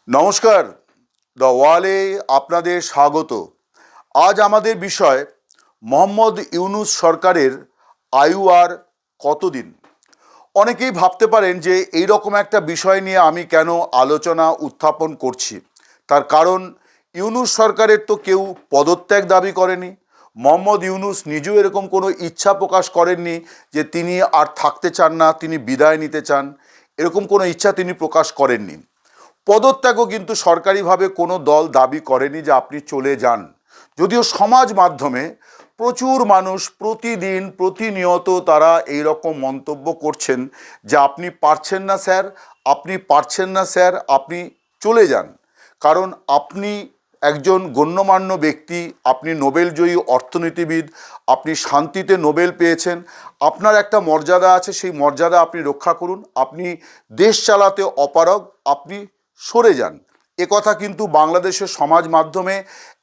নমস্কার, দ্য ওয়ালে আপনাদের স্বাগত। আজ আমাদের বিষয় মোহাম্মদ ইউনূস সরকারের আয়ু আর কতদিন। অনেকেই ভাবতে পারেন যে এই রকম একটা বিষয় নিয়ে আমি কেন আলোচনা উত্থাপন করছি। তার কারণ ইউনূস সরকারের তো কেউ পদত্যাগ দাবি করেনি। মোহাম্মদ ইউনূস নিজেও এরকম কোনো ইচ্ছা প্রকাশ করেননি যে তিনি আর থাকতে চান না, তিনি বিদায় নিতে চান। এরকম কোনো ইচ্ছা তিনি প্রকাশ করেননি। পদত্যাগও কিন্তু সরকারিভাবে কোনো দল দাবি করেনি যে আপনি চলে যান। যদিও সমাজ মাধ্যমে প্রচুর মানুষ প্রতিদিন প্রতিনিয়ত তারা এই রকম মন্তব্য করছেন যে আপনি পারছেন না স্যার, আপনি পারছেন না স্যার, আপনি চলে যান। কারণ আপনি একজন গণ্যমান্য ব্যক্তি, আপনি নোবেলজয়ী অর্থনীতিবিদ, আপনি শান্তিতে নোবেল পেয়েছেন, আপনার একটা মর্যাদা আছে, সেই মর্যাদা আপনি রক্ষা করুন। আপনি দেশ চালাতে অপারগ, আপনি সরে যান। এ কথা কিন্তু বাংলাদেশের সমাজ মাধ্যমে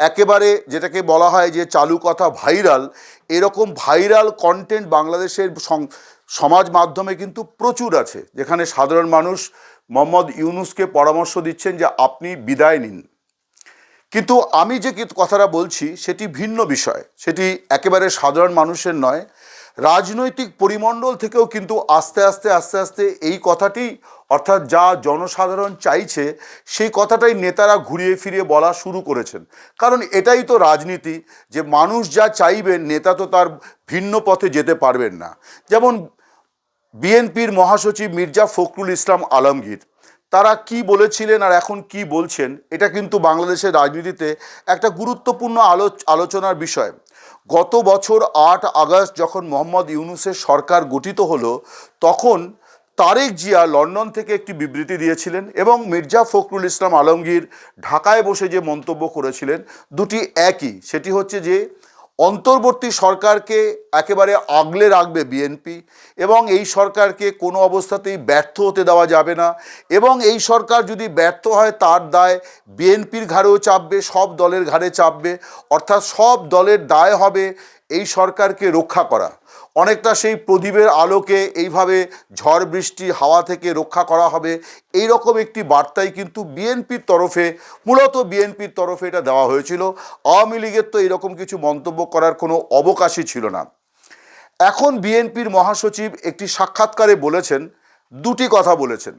একেবারে, যেটাকে বলা হয় যে চালু কথা ভাইরাল, এরকম ভাইরাল কন্টেন্ট বাংলাদেশের সমাজ মাধ্যমে কিন্তু প্রচুর আছে, যেখানে সাধারণ মানুষ মোহাম্মদ ইউনূসকে পরামর্শ দিচ্ছেন যে আপনি বিদায় নিন। কিন্তু আমি যে কথাটা বলছি সেটি ভিন্ন বিষয়, সেটি একেবারে সাধারণ মানুষের নয়। রাজনৈতিক পরিমণ্ডল থেকেও কিন্তু আস্তে আস্তে আস্তে আস্তে এই কথাটি, অর্থাৎ যা জনসাধারণ চাইছে সেই কথাটাই নেতারা ঘুরিয়ে ফিরিয়ে বলা শুরু করেছেন। কারণ এটাই তো রাজনীতি, যে মানুষ যা চাইবেন নেতা তো তার ভিন্ন পথে যেতে পারবেন না। যেমন বিএনপির মহাসচিব মির্জা ফখরুল ইসলাম আলমগীর, তারা কি বলেছিলেন আর এখন কি বলছেন, এটা কিন্তু বাংলাদেশের রাজনীতিতে একটা গুরুত্বপূর্ণ আলোচনার বিষয়। গত বছর ৮ আগস্ট যখন মোহাম্মদ ইউনূসের সরকার গঠিত হলো, তখন তারেক জিয়া লন্ডন থেকে একটি বিবৃতি দিয়েছিলেন এবং মির্জা ফখরুল ইসলাম আলমগীর ঢাকায় বসে যে মন্তব্য করেছিলেন দুটি একই। সেটি হচ্ছে যে অন্তর্বর্তী সরকারকে একেবারে আগলে রাখবে বিএনপি এবং এই সরকারকে কোনো অবস্থাতেই ব্যর্থ হতে দেওয়া যাবে না, এবং এই সরকার যদি ব্যর্থ হয় তার দায় বিএনপির ঘাড়েও চাপবে, সব দলের ঘাড়ে চাপবে। অর্থাৎ সব দলের দায় হবে এই সরকারকে রক্ষা করা। অনেকটা সেই প্রদীপের আলোকে এইভাবে ঝড় বৃষ্টি হাওয়া থেকে রক্ষা করা হবে, এই রকম একটি বার্তাই কিন্তু বিএনপির তরফে, মূলত বিএনপির তরফে এটা দেওয়া হয়েছিল। আওয়ামী লীগের তো এইরকম কিছু মন্তব্য করার কোনো অবকাশই ছিল না। এখন বিএনপির মহাসচিব একটি সাক্ষাৎকারে বলেছেন, দুটি কথা বলেছেন।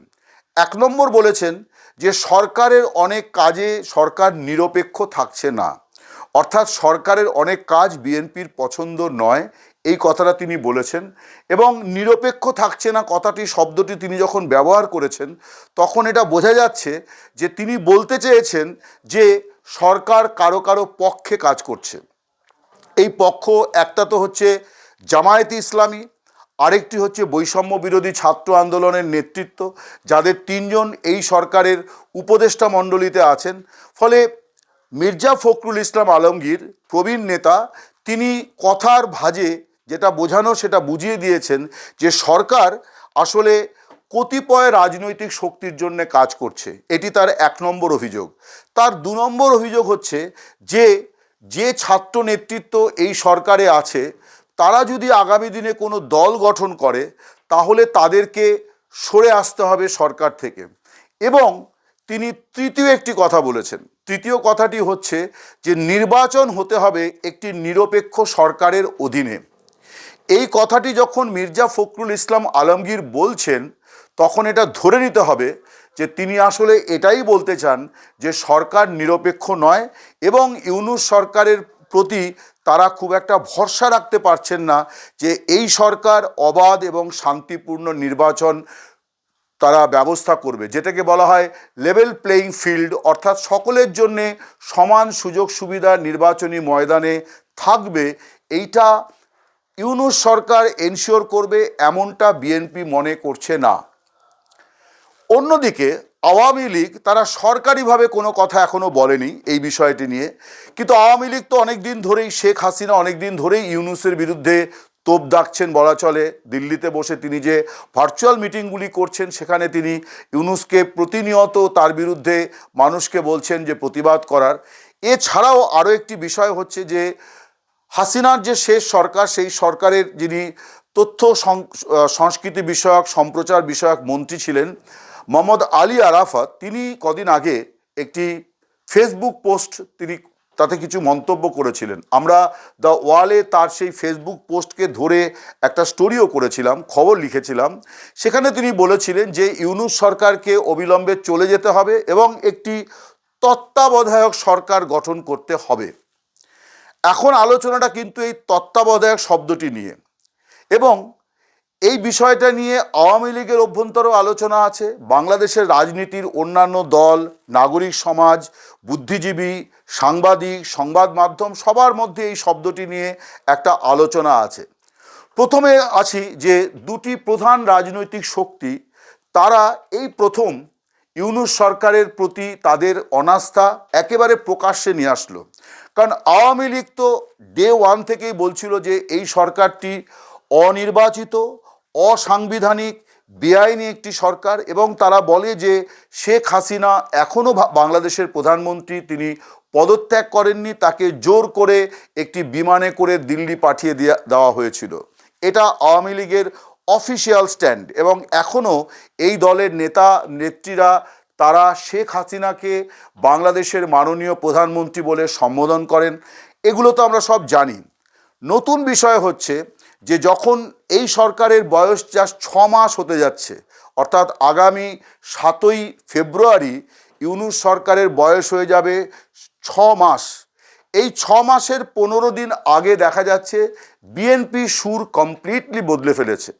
এক নম্বর বলেছেন যে সরকারের অনেক কাজে সরকার নিরপেক্ষ থাকছে না, অর্থাৎ সরকারের অনেক কাজ বিএনপির পছন্দ নয়, এই কথাটা তিনি বলেছেন। এবং নিরপেক্ষ থাকছে না কথাটি, শব্দটি তিনি যখন ব্যবহার করেছেন তখন এটা বোঝা যাচ্ছে যে তিনি বলতে চেয়েছেন যে সরকার কারো কারো পক্ষে কাজ করছে। এই পক্ষ একটা তো হচ্ছে জামায়াতে ইসলামী, আরেকটি হচ্ছে বৈষম্য বিরোধী ছাত্র আন্দোলনের নেতৃত্ব, যাদের তিনজন এই সরকারের উপদেষ্টা মণ্ডলীতে আছেন। ফলে মির্জা ফখরুল ইসলাম আলমগীর প্রবীণ নেতা, তিনি কথার ভাঁজে যেটা বোঝানো সেটা বুঝিয়ে দিয়েছেন যে সরকার আসলে কতিপয় রাজনৈতিক শক্তির জন্য কাজ করছে। এটি তার এক নম্বর অভিযোগ। তার দু নম্বর অভিযোগ হচ্ছে যে যে ছাত্র নেতৃত্ব এই সরকারে আছে তারা যদি আগামী দিনে কোনো দল গঠন করে তাহলে তাদেরকে সরে আসতে হবে সরকার থেকে। এবং তিনি তৃতীয় একটি কথা বলেছেন, তৃতীয় কথাটি হচ্ছে যে নির্বাচন হতে হবে একটি নিরপেক্ষ সরকারের অধীনে। এই কথাটি যখন মির্জা ফখরুল ইসলাম আলমগীর বলছেন তখন এটা ধরে নিতে হবে যে তিনি আসলে এটাই বলতে চান যে সরকার নিরপেক্ষ নয় এবং ইউনূস সরকারের প্রতি তারা খুব একটা ভরসা রাখতে পারছেন না যে এই সরকার অবাধ এবং শান্তিপূর্ণ নির্বাচন তারা ব্যবস্থা করবে, যেটাকে বলা হয় লেভেল প্লেয়িং ফিল্ড, অর্থাৎ সকলের জন্যে সমান সুযোগ সুবিধা নির্বাচনী ময়দানে থাকবে। এইটা ইউনূস সরকার এনশিওর করবে এমনটা বিএনপি মনে করছে না। অন্যদিকে আওয়ামী লীগ, তারা সরকারিভাবে কোনো কথা এখনও বলেনি এই বিষয়টি নিয়ে, কিন্তু আওয়ামী লীগ তো অনেক দিন ধরেই, শেখ হাসিনা অনেক দিন ধরেই ইউনূসের বিরুদ্ধে তোপ দাগছেন বলা চলে। দিল্লিতে বসে তিনি যে ভার্চুয়াল মিটিংগুলি করছেন সেখানে তিনি ইউনূসকে প্রতিনিয়ত তার বিরুদ্ধে মানুষকে বলছেন যে প্রতিবাদ করার। এছাড়াও আরও একটি বিষয় হচ্ছে যে হাসিনার যে শেষ সরকার, সেই সরকারের যিনি তথ্য সংস্কৃতি বিষয়ক সম্প্রচার বিষয়ক মন্ত্রী ছিলেন মোহাম্মদ আলী আরাফাত তিনি কদিন আগে একটি ফেসবুক পোস্ট তিনি তাতে কিছু মন্তব্য করেছিলেন। আমরা দ্য ওয়ালে তার সেই ফেসবুক পোস্টকে ধরে একটা স্টোরিও করেছিলাম, খবর লিখেছিলাম। সেখানে তিনি বলেছিলেন যে ইউনূস সরকারকে অবিলম্বে চলে যেতে হবে এবং একটি তত্ত্বাবধায়ক সরকার গঠন করতে হবে। এখন আলোচনাটা কিন্তু এই তত্ত্বাবধায়ক শব্দটি নিয়ে, এবং এই বিষয়টা নিয়ে আওয়ামী লীগের অভ্যন্তরেও আলোচনা আছে, বাংলাদেশের রাজনীতির অন্যান্য দল, নাগরিক সমাজ, বুদ্ধিজীবী, সাংবাদিক, সংবাদ মাধ্যম সবার মধ্যে এই শব্দটি নিয়ে একটা আলোচনা আছে। প্রথমে আছি যে দুটি প্রধান রাজনৈতিক শক্তি তারা এই প্রথম ইউনূস সরকারের প্রতি তাদের অনাস্থা একেবারে প্রকাশ্যে নিয়ে আসলো। কারণ আওয়ামী লীগ তো ডে ওয়ান থেকেই বলছিল যে এই সরকারটি অনির্বাচিত, অসাংবিধানিক, বেআইনি একটি সরকার, এবং তারা বলে যে শেখ হাসিনা এখনও বাংলাদেশের প্রধানমন্ত্রী, তিনি পদত্যাগ করেননি, তাকে জোর করে একটি বিমানে করে দিল্লি পাঠিয়ে দেওয়া হয়েছিল। এটা আওয়ামী লীগের অফিসিয়াল স্ট্যান্ড, এবং এখনও এই দলের নেতা নেত্রীরা তারা শেখ হাসিনাকে বাংলাদেশের মাননীয় প্রধানমন্ত্রী বলে সম্বোধন করেন। এগুলো তো আমরা সব জানি। নতুন বিষয় হচ্ছে যে যখন এই সরকারের বয়স জাস্ট 6 মাস হতে যাচ্ছে, অর্থাৎ আগামী 7ই ফেব্রুয়ারি ইউনূস সরকারের বয়স হয়ে যাবে 6 মাস। এই 6 মাসের 15 দিন আগে দেখা যাচ্ছে বিএনপি সুর কমপ্লিটলি বদলে ফেলেছে।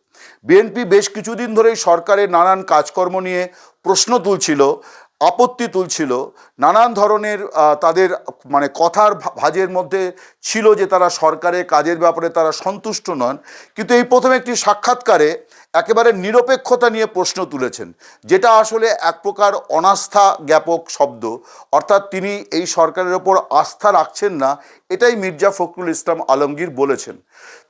বিএনপি বেশ কিছুদিন ধরেই সরকারের নানান কাজকর্ম নিয়ে প্রশ্ন তুলছিল, আপত্তি তুলছিল, নানান ধরনের তাদের মানে কথার ভাজের মধ্যে ছিল যে তারা সরকারের কাজের ব্যাপারে তারা সন্তুষ্ট নন। কিন্তু এই প্রথমে একটি সাক্ষাৎকারে একেবারে নিরপেক্ষতা নিয়ে প্রশ্ন তুলেছেন, যেটা আসলে এক প্রকার অনাস্থা জ্ঞাপক শব্দ, অর্থাৎ তিনি এই সরকারের ওপর আস্থা রাখছেন না, এটাই মির্জা ফখরুল ইসলাম আলমগীর বলেছেন।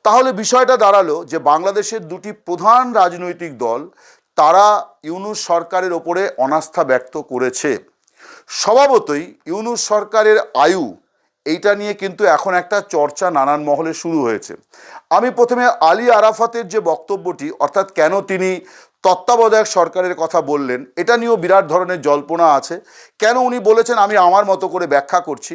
তাহলে বিষয়টা দাঁড়ালো যে বাংলাদেশের দুটি প্রধান রাজনৈতিক দল তারা ইউনূস সরকারের ওপরে অনাস্থা ব্যক্ত করেছে। স্বভাবতই ইউনূস সরকারের আয়ু, এইটা নিয়ে কিন্তু এখন একটা চর্চা নানান মহলে শুরু হয়েছে। আমি প্রথমে আলী আরাফাতের যে বক্তব্যটি, অর্থাৎ কেন তিনি তত্ত্বাবধায়ক সরকারের কথা বললেন, এটা নিয়েও বিরাট ধরনের জল্পনা আছে। কেন উনি বলেছেন আমি আমার মতো করে ব্যাখ্যা করছি।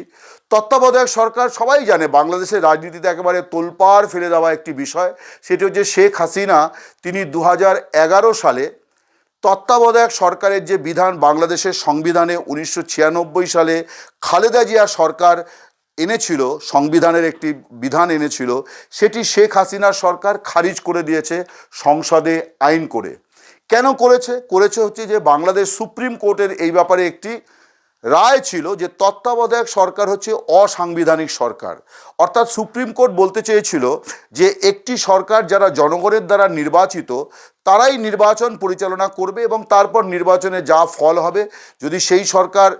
তত্ত্বাবধায়ক সরকার সবাই জানে বাংলাদেশের রাজনীতিতে একেবারে তোলপাড় ফেলে দেওয়া একটি বিষয়। সেটি হচ্ছে শেখ হাসিনা তিনি 2011 সালে তত্ত্বাবধায়ক সরকারের যে বিধান বাংলাদেশের সংবিধানে 1996 সালে খালেদা জিয়া সরকার এনেছিল, সংবিধানের একটি বিধান এনেছিল, সেটি শেখ হাসিনার সরকার খারিজ করে দিয়েছে সংসদে আইন করে। কেন করেছে হচ্ছে যে বাংলাদেশ সুপ্রিম কোর্টের এই ব্যাপারে একটি রায় ছিল যে তত্ত্বাবধায়ক সরকার হচ্ছে অসাংবিধানিক সরকার। অর্থাৎ সুপ্রিম কোর্ট বলতে চেয়েছিল যে একটি সরকার যারা জনগণের দ্বারা নির্বাচিত তারাই নির্বাচন পরিচালনা করবে, এবং তারপর নির্বাচনে যা ফল হবে, যদি সেই সরকার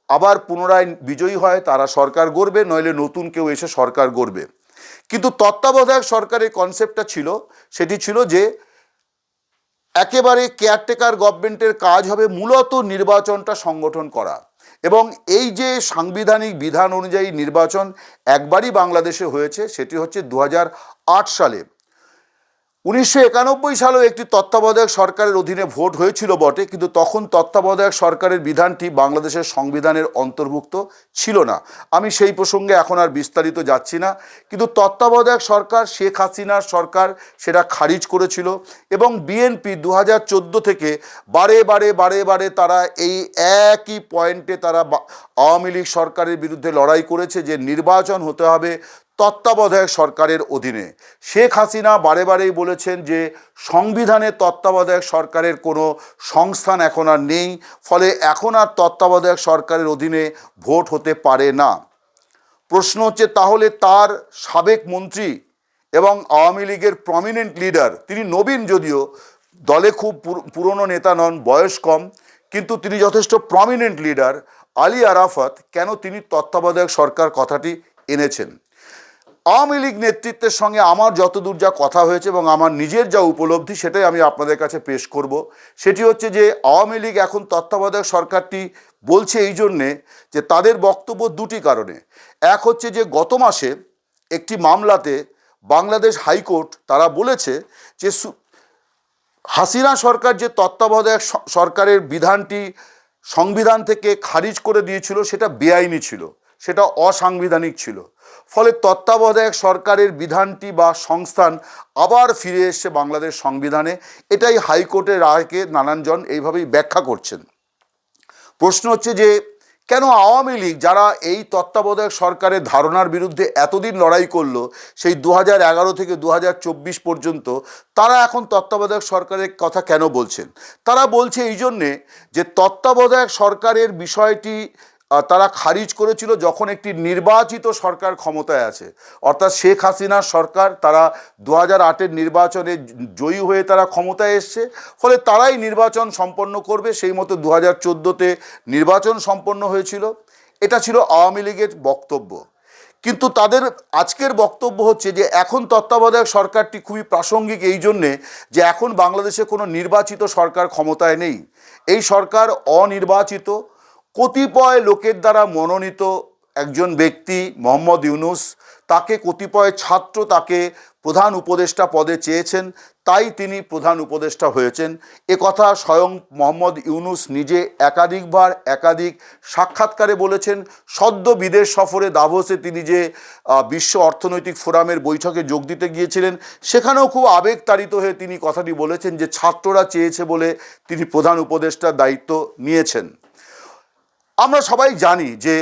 আবার পুনরায় বিজয়ী হয় তারা সরকার গড়বে, নইলে নতুন কেউ এসে সরকার গড়বে। কিন্তু তত্ত্বাবধায়ক সরকারের কনসেপ্টটা ছিল, সেটি ছিল যে একেবারে কেয়ারটেকার গভর্নমেন্টের কাজ হবে মূলত নির্বাচনটা সংগঠন করা, এবং এই যে সাংবিধানিক বিধান অনুযায়ী নির্বাচন একবারই বাংলাদেশে হয়েছে, সেটি হচ্ছে 2008 সালে। 1991 সালেও একটি তত্ত্বাবধায়ক সরকারের অধীনে ভোট হয়েছিল বটে, কিন্তু তখন তত্ত্বাবধায়ক সরকারের বিধানটি বাংলাদেশের সংবিধানের অন্তর্ভুক্ত ছিল না। আমি সেই প্রসঙ্গে এখন আর বিস্তারিত যাচ্ছি না। কিন্তু তত্ত্বাবধায়ক সরকার শেখ হাসিনার সরকার সেটা খারিজ করেছিল, এবং বিএনপি 2014 থেকে বারে তারা এই একই পয়েন্টে তারা আওয়ামী লীগ সরকারের বিরুদ্ধে লড়াই করেছে যে নির্বাচন হতে হবে তত্ত্বাবধায়ক সরকারের অধীনে। শেখ হাসিনা বারেই বলেছেন যে সংবিধানে তত্ত্বাবধায়ক সরকারের কোনো সংস্থান এখন আর নেই, ফলে এখন আর তত্ত্বাবধায়ক সরকারের অধীনে ভোট হতে পারে না। প্রশ্ন হচ্ছে তাহলে তার সাবেক মন্ত্রী এবং আওয়ামী লীগের প্রমিনেন্ট লিডার, তিনি নবীন, যদিও দলে খুব পুরনো নেতা নন, বয়স কম, কিন্তু তিনি যথেষ্ট প্রমিনেন্ট লিডার আলী আরাফাত, কেন তিনি তত্ত্বাবধায়ক সরকার কথাটি এনেছেন? আওয়ামী লীগ নেতৃত্বের সঙ্গে আমার যতদূর যা কথা হয়েছে এবং আমার নিজের যা উপলব্ধি, সেটাই আমি আপনাদের কাছে পেশ করব। সেটি হচ্ছে যে আওয়ামী লীগ এখন তত্ত্বাবধায়ক সরকারটি বলছে এই জন্যে যে তাদের বক্তব্য দুটি কারণে। এক হচ্ছে যে গত মাসে একটি মামলাতে বাংলাদেশ হাইকোর্ট তারা বলেছে যে হাসিনা সরকার যে তত্ত্বাবধায়ক সরকারের বিধানটি সংবিধান থেকে খারিজ করে দিয়েছিল সেটা বেআইনি ছিল, সেটা অসাংবিধানিক ছিল। ফলে তত্ত্বাবধায়ক সরকারের বিধানটি বা সংস্থান আবার ফিরে এসছে বাংলাদেশ সংবিধানে। এটাই হাইকোর্টের রায়কে নানানজন এইভাবেই ব্যাখ্যা করছেন। প্রশ্ন হচ্ছে যে কেন আওয়ামী লীগ, যারা এই তত্ত্বাবধায়ক সরকারের ধারণার বিরুদ্ধে এতদিন লড়াই করলো, সেই 2011 থেকে 2024 পর্যন্ত, তারা এখন তত্ত্বাবধায়ক সরকারের কথা কেন বলছেন? তারা বলছে এই জন্যে যে তত্ত্বাবধায়ক সরকারের বিষয়টি তারা খারিজ করেছিল যখন একটি নির্বাচিত সরকার ক্ষমতায় আছে, অর্থাৎ শেখ হাসিনার সরকার। তারা 2008-এর নির্বাচনে জয়ী হয়ে তারা ক্ষমতায় এসছে, ফলে তারাই নির্বাচন সম্পন্ন করবে। সেই মতো 2014-তে নির্বাচন সম্পন্ন হয়েছিল। এটা ছিল আওয়ামী লীগের বক্তব্য। কিন্তু তাদের আজকের বক্তব্য হচ্ছে যে এখন তত্ত্বাবধায়ক সরকারটি খুবই প্রাসঙ্গিক এই জন্যে যে এখন বাংলাদেশে কোনো নির্বাচিত সরকার ক্ষমতায় নেই। এই সরকার অনির্বাচিত, কতিপয় লোকের দ্বারা মনোনীত একজন ব্যক্তি মোহাম্মদ ইউনূস, তাকে কতিপয় ছাত্র তাকে প্রধান উপদেষ্টা পদে চেয়েছেন, তাই তিনি প্রধান উপদেষ্টা হয়েছেন। এ কথা স্বয়ং মোহাম্মদ ইউনূস নিজে একাধিকবার একাধিক সাক্ষাৎকারে বলেছেন। সদ্য বিদেশ সফরে দাভোসে তিনি যে বিশ্ব অর্থনৈতিক ফোরামের বৈঠকে যোগ দিতে গিয়েছিলেন, সেখানেও খুব আবেগতাড়িত হয়ে তিনি কথাটি বলেছেন যে ছাত্ররা চেয়েছে বলে তিনি প্রধান উপদেষ্টার দায়িত্ব নিয়েছেন। আমরা সবাই জানি যে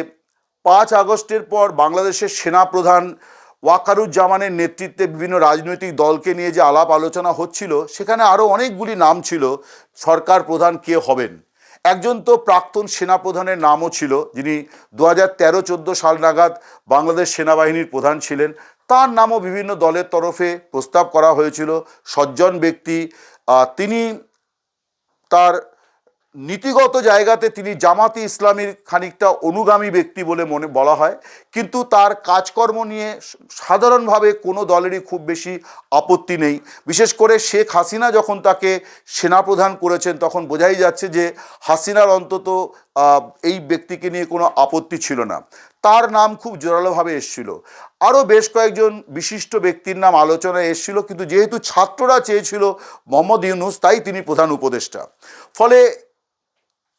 5 আগস্টের পর বাংলাদেশের সেনাপ্রধান ওয়াকারুজ্জামানের নেতৃত্বে বিভিন্ন রাজনৈতিক দলকে নিয়ে যে আলাপ আলোচনা হচ্ছিল, সেখানে আরও অনেকগুলি নাম ছিল সরকার প্রধান কে হবেন। একজন তো প্রাক্তন সেনাপ্রধানের নামও ছিল, যিনি 2013-14 সাল নাগাদ বাংলাদেশ সেনাবাহিনীর প্রধান ছিলেন। তার নামও বিভিন্ন দলের তরফে প্রস্তাব করা হয়েছিল। সজ্জন ব্যক্তি, তিনি তার নীতিগত জায়গাতে তিনি জামাতি ইসলামীর খানিকটা অনুগামী ব্যক্তি বলে বলা হয়, কিন্তু তার কাজকর্ম নিয়ে সাধারণভাবে কোনো দলেরই খুব বেশি আপত্তি নেই। বিশেষ করে শেখ হাসিনা যখন তাকে সেনাপ্রধান করেছেন, তখন বোঝাই যাচ্ছে যে হাসিনার অন্তত এই ব্যক্তিকে নিয়ে কোনো আপত্তি ছিল না। তার নাম খুব জোরালোভাবে এসছিল। আরও বেশ কয়েকজন বিশিষ্ট ব্যক্তির নাম আলোচনায় এসছিল, কিন্তু যেহেতু ছাত্ররা চেয়েছিল মোহাম্মদ ইউনূস, তাই তিনি প্রধান উপদেষ্টা। ফলে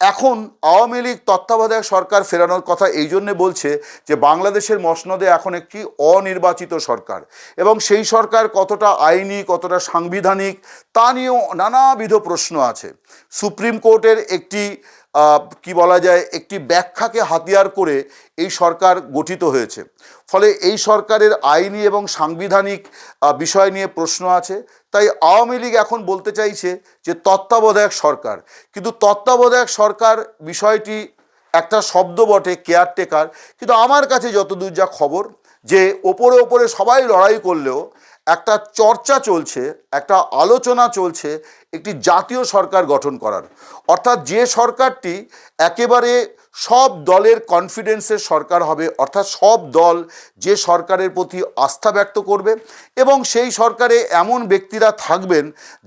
এখন আওয়ামী লীগ তত্ত্বাবধায়ক সরকার ফেরানোর কথা এই জন্যে বলছে যে বাংলাদেশের মসনদে এখন একটি অনির্বাচিত সরকার, এবং সেই সরকার কতটা আইনি, কতটা সাংবিধানিক, তা নিয়েও নানাবিধ প্রশ্ন আছে। সুপ্রিম কোর্টের একটি কি বলা যায়, একটি ব্যাখ্যাকে হাতিয়ার করে এই সরকার গঠিত হয়েছে। ফলে এই সরকারের আইনি এবং সাংবিধানিক বিষয় নিয়ে প্রশ্ন আছে। তাই আওয়ামী লীগ এখন বলতে চাইছে যে তত্ত্বাবধায়ক সরকার, কিন্তু তত্ত্বাবধায়ক সরকার বিষয়টি একটা শব্দ বটে, কেয়ারটেকার, কিন্তু আমার কাছে যতদূর যা খবর, যে ওপরে ওপরে সবাই লড়াই করলেও একটা চর্চা চলছে, একটা আলোচনা চলছে একটি জাতীয় সরকার গঠন করার। অর্থাৎ যে সরকারটি একেবারে সব দলের কনফিডেন্সের সরকার হবে, অর্থাৎ সব দল যে সরকারের প্রতি আস্থা ব্যক্ত করবে, এবং সেই সরকারে এমন ব্যক্তিরা থাকবেন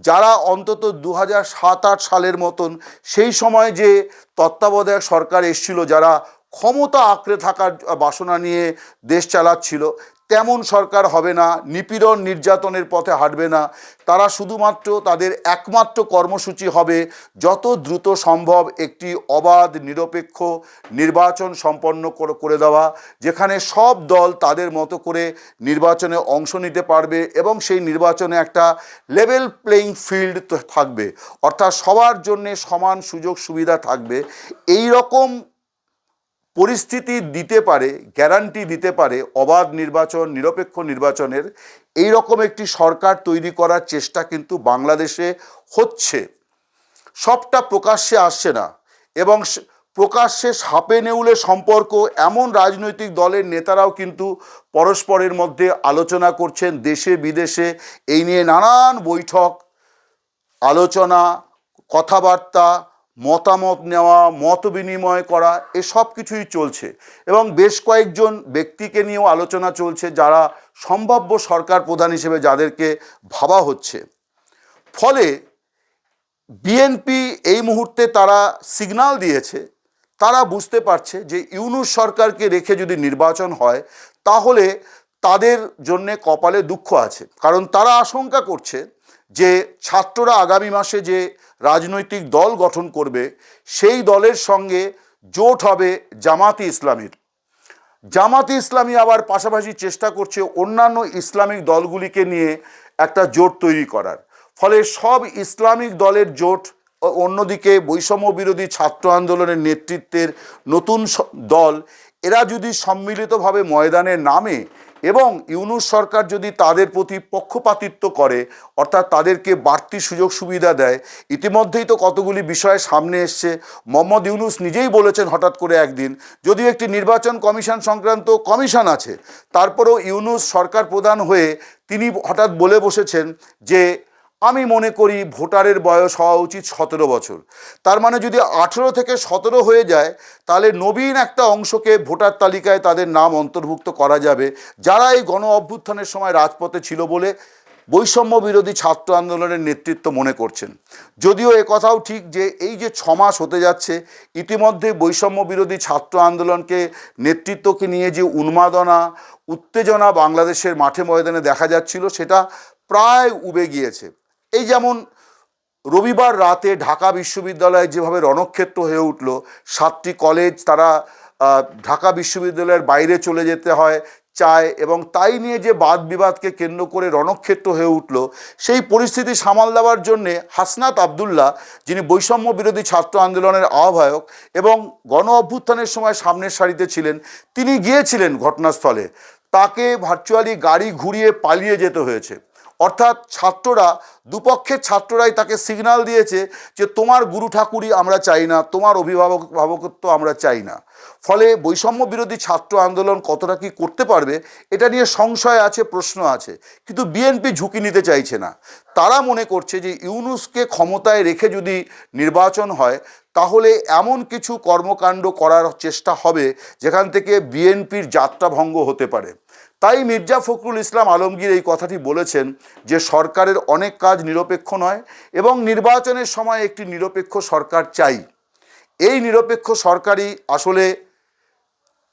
যারা অন্তত 2007-8 সালের মতন, সেই সময় যে তত্ত্বাবধায়ক সরকার এসেছিল, যারা ক্ষমতা আঁকড়ে থাকার বাসনা নিয়ে দেশ চালাচ্ছিল, তেমন সরকার হবে না। নিপীড়ন নির্যাতনের পথে হাঁটবে না। তারা শুধুমাত্র তাদের একমাত্র কর্মসূচি হবে যত দ্রুত সম্ভব একটি অবাধ নিরপেক্ষ নির্বাচন সম্পন্ন করে দেওয়া, যেখানে সব দল তাদের মতো করে নির্বাচনে অংশ নিতে পারবে এবং সেই নির্বাচনে একটা লেভেল প্লেইং ফিল্ড থাকবে, অর্থাৎ সবার জন্যে সমান সুযোগ সুবিধা থাকবে। এই রকম পরিস্থিতি দিতে পারে, গ্যারান্টি দিতে পারে অবাধ নির্বাচন, নিরপেক্ষ নির্বাচনের। এই রকম একটি সরকার তৈরি করার চেষ্টা কিন্তু বাংলাদেশে হচ্ছে। সবটা প্রকাশ্যে আসছে না, এবং প্রকাশ্যে সাপে নেউলে সম্পর্ক এমন রাজনৈতিক দলের নেতারাও কিন্তু পরস্পরের মধ্যে আলোচনা করছেন। দেশে বিদেশে এই নিয়ে নানান বৈঠক, আলোচনা, কথাবার্তা, মতামত নেওয়া, মত বিনিময় করা, এসব কিছুই চলছে। এবং বেশ কয়েকজন ব্যক্তিকে নিয়েও আলোচনা চলছে যারা সম্ভাব্য সরকার প্রধান হিসেবে যাদেরকে ভাবা হচ্ছে। ফলে বিএনপি এই মুহূর্তে তারা সিগন্যাল দিয়েছে, তারা বুঝতে পারছে যে ইউনূস সরকারকে রেখে যদি নির্বাচন হয় তাহলে তাদের জন্যে কপালে দুঃখ আছে। কারণ তারা আশঙ্কা করছে যে ছাত্ররা আগামী মাসে যে রাজনৈতিক দল গঠন করবে সেই দলের সঙ্গে জোট হবে জামাতে ইসলামীর। জামাতে ইসলামী আবার পাশাপাশি চেষ্টা করছে অন্যান্য ইসলামিক দলগুলিকে নিয়ে একটা জোট তৈরি করার। ফলে সব ইসলামিক দলের জোট, অন্যদিকে বৈষম্য বিরোধী ছাত্র আন্দোলনের নেতৃত্বের নতুন দল, এরা যদি সম্মিলিতভাবে ময়দানে নামে এবং ইউনূস সরকার যদি তাদের প্রতি পক্ষপাতিত্ব করে, অর্থাৎ তাদেরকে বাড়তি সুযোগ সুবিধা দেয়। ইতিমধ্যেই তো কতগুলি বিষয় সামনে এসছে। মোহাম্মদ ইউনূস নিজেই বলেছেন হঠাৎ করে একদিন, যদিও একটি নির্বাচন কমিশন সংক্রান্ত কমিশন আছে, তারপরেও ইউনূস সরকার প্রধান হয়ে তিনি হঠাৎ বলে বসেছেন যে আমি মনে করি ভোটারের বয়স হওয়া উচিত 17 বছর। তার মানে যদি 18 থেকে 17 হয়ে যায় তাহলে নবীন একটা অংশকে ভোটার তালিকায় তাদের নাম অন্তর্ভুক্ত করা যাবে, যারা এই গণ অভ্যুত্থানের সময় রাজপথে ছিল বলে বৈষম্য বিরোধী ছাত্র আন্দোলনের নেতৃত্ব মনে করছেন। যদিও কথাও ঠিক যে এই যে 6 মাস হতে যাচ্ছে, ইতিমধ্যে বৈষম্য বিরোধী ছাত্র আন্দোলনকে নেতৃত্বকে নিয়ে যে উন্মাদনা উত্তেজনা বাংলাদেশের মাঠে ময়দানে দেখা যাচ্ছিল সেটা প্রায় উবে গিয়েছে। এই যেমন রবিবার রাতে ঢাকা বিশ্ববিদ্যালয় যেভাবে রণক্ষেত্র হয়ে উঠল, 7টি কলেজ তারা ঢাকা বিশ্ববিদ্যালয়ের বাইরে চলে যেতে হয় চায়, এবং তাই নিয়ে যে বাদ বিবাদকে কেন্দ্র করে রণক্ষেত্র হয়ে উঠল, সেই পরিস্থিতি সামাল দেওয়ার জন্যে হাসনাত আবদুল্লাহ, যিনি বৈষম্য বিরোধী ছাত্র আন্দোলনের আহ্বায়ক এবং গণ অভ্যুত্থানের সময় সামনের সারিতে ছিলেন, তিনি গিয়েছিলেন ঘটনাস্থলে। তাকে ভার্চুয়ালি গাড়ি ঘুরিয়ে পালিয়ে যেতে হয়েছে। অর্থাৎ ছাত্ররা, দুপক্ষের ছাত্ররাই তাকে সিগন্যাল দিয়েছে যে তোমার গুরু ঠাকুরই আমরা চাই না, তোমার অভিভাবকত্ব আমরা চাই না। ফলে বৈষম্য বিরোধী ছাত্র আন্দোলন কতটা কি করতে পারবে এটা নিয়ে সংশয় আছে, প্রশ্ন আছে। কিন্তু বিএনপি ঝুঁকি নিতে চাইছে না। তারা মনে করছে যে ইউনূসকে ক্ষমতায় রেখে যদি নির্বাচন হয় তাহলে এমন কিছু কর্মকাণ্ড করার চেষ্টা হবে যেখান থেকে বিএনপির যাত্রাভঙ্গ হতে পারে। তাই মির্জা ফখরুল ইসলাম আলমগীর এই কথাটি বলেছেন যে সরকারের অনেক কাজ নিরপেক্ষ নয় এবং নির্বাচনের সময় একটি নিরপেক্ষ সরকার চাই। এই নিরপেক্ষ সরকারই আসলে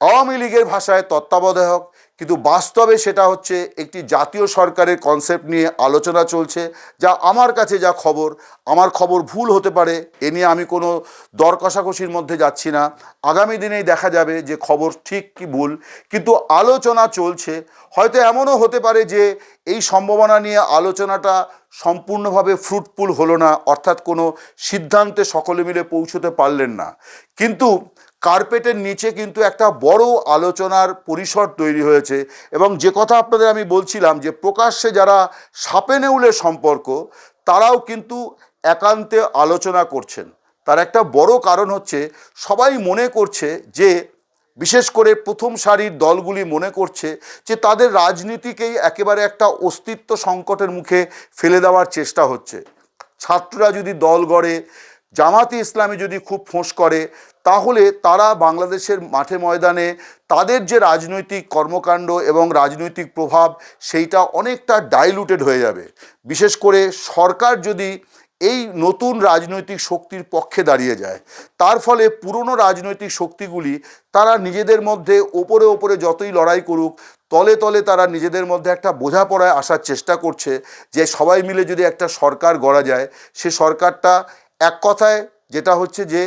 আওয়ামী লীগের ভাষায় তত্ত্বাবধায়ক, কিন্তু বাস্তবে সেটা হচ্ছে একটি জাতীয় সরকারের কনসেপ্ট নিয়ে আলোচনা চলছে। যা আমার কাছে যা খবর, আমার খবর ভুল হতে পারে, এ নিয়ে আমি কোনো দর কষাকষির মধ্যে যাচ্ছি না। আগামী দিনেই দেখা যাবে যে খবর ঠিক কি ভুল, কিন্তু আলোচনা চলছে। হয়তো এমনও হতে পারে যে এই সম্ভাবনা নিয়ে আলোচনাটা সম্পূর্ণভাবে ফ্রুটফুল হলো না, অর্থাৎ কোনো সিদ্ধান্তে সকলে মিলে পৌঁছতে পারলেন না, কিন্তু কার্পেটের নিচে কিন্তু একটা বড় আলোচনার পরিসর তৈরি হয়েছে। এবং যে কথা আপনাদের আমি বলছিলাম যে প্রকাশ্যে যারা সাপে নেউলের সম্পর্ক, তারাও কিন্তু একান্তে আলোচনা করছেন। তার একটা বড় কারণ হচ্ছে সবাই মনে করছে যে, বিশেষ করে প্রথম সারির দলগুলি মনে করছে যে তাদের রাজনীতিকেই একেবারে একটা অস্তিত্ব সংকটের মুখে ফেলে দেওয়ার চেষ্টা হচ্ছে। ছাত্ররা যদি দল গড়ে, জামাতে ইসলামী যদি খুব ফোঁস করে, তাহলে তারা বাংলাদেশের মাঠে ময়দানে তাদের যে রাজনৈতিক কর্মকাণ্ড এবং রাজনৈতিক প্রভাব সেইটা অনেকটা ডাইলুটেড হয়ে যাবে। বিশেষ করে সরকার যদি এই নতুন রাজনৈতিক শক্তির পক্ষে দাঁড়িয়ে যায়, তার ফলে পুরনো রাজনৈতিক শক্তিগুলি তারা নিজেদের মধ্যে ওপরে ওপরে যতই লড়াই করুক, তলে তলে তারা নিজেদের মধ্যে একটা বোঝাপড়ায় আসার চেষ্টা করছে যে সবাই মিলে যদি একটা সরকার গড়া যায়, সে সরকারটা এক কথায় যেটা হচ্ছে যে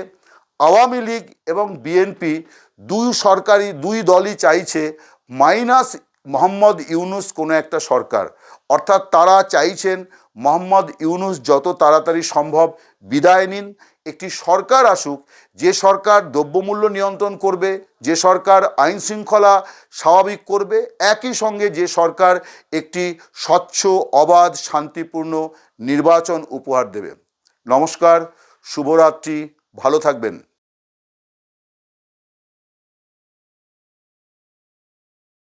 আওয়ামী লীগ এবং বিএনপি দুই দলই চাইছে মাইনাস মোহাম্মদ ইউনূস কোনো একটা সরকার। অর্থাৎ তারা চাইছেন মোহাম্মদ ইউনূস যত তাড়াতাড়ি সম্ভব বিদায় নিন, একটি সরকার আসুক যে সরকার দ্রব্যমূল্য নিয়ন্ত্রণ করবে, যে সরকার আইন শৃঙ্খলা স্বাভাবিক করবে, একই সঙ্গে যে সরকার একটি স্বচ্ছ, অবাধ, শান্তিপূর্ণ নির্বাচন উপহার দেবে। নমস্কার, শুভরাত্রি, ভালো থাকবেন।